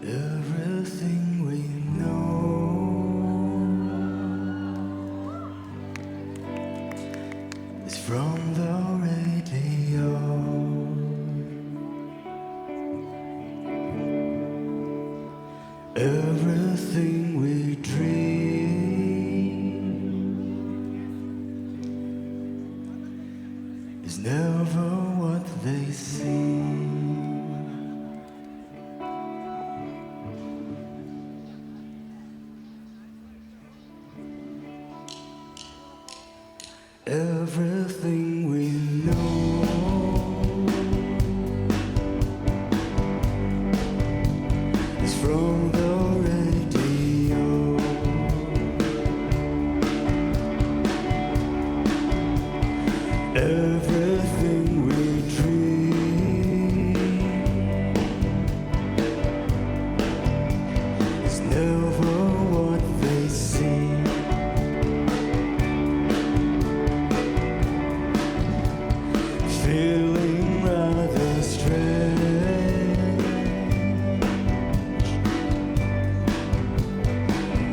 Everything we know is from the radio. Everything we dream is never what they seem. Everything we know is from the radio. Everything we dream is never what they seem. Feeling rather strange,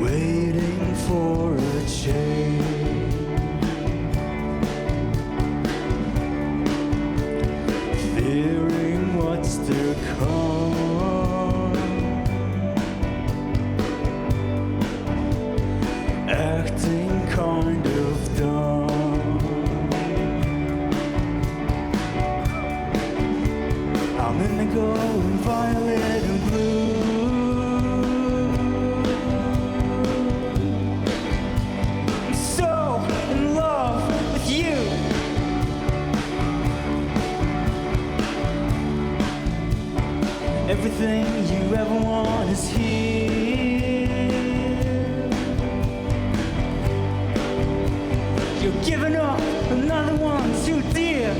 waiting for a change, fearing what's to come, acting kind of dumb. I'm indigo and violet and blue. I'm so in love with you. Everything you ever want is here. You're giving up another one too dear.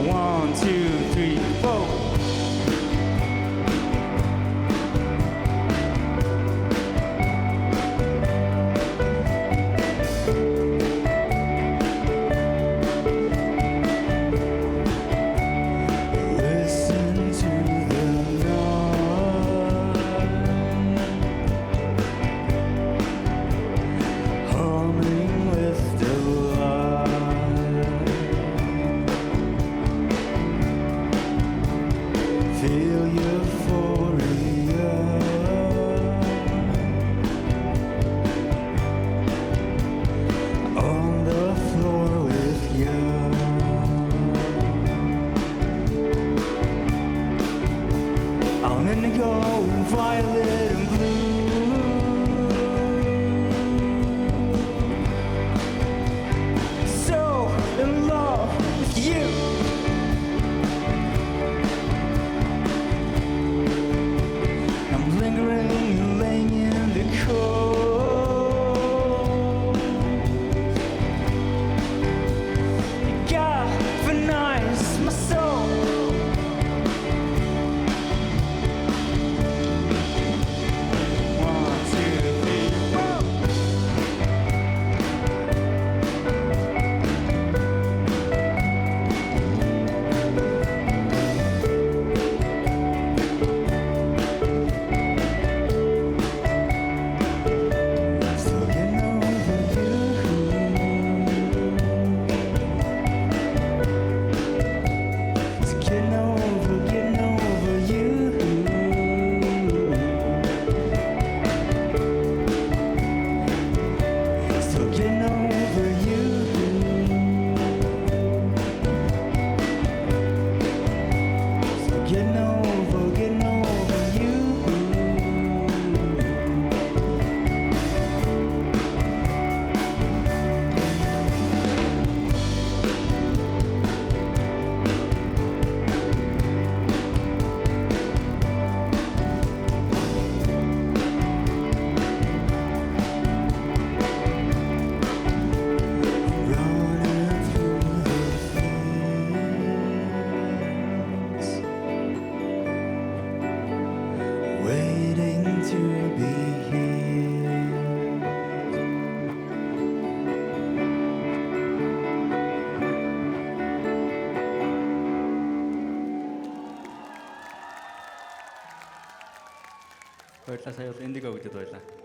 One, two, three, four. Listen to the night, humming with delight. Feel euphoria on the floor with you. I'm indigo and violet and blue. So in love with you. Lingering, laying in the cold. You galvanize my soul. Toilet sa'yo, hindi ko gitu toilet.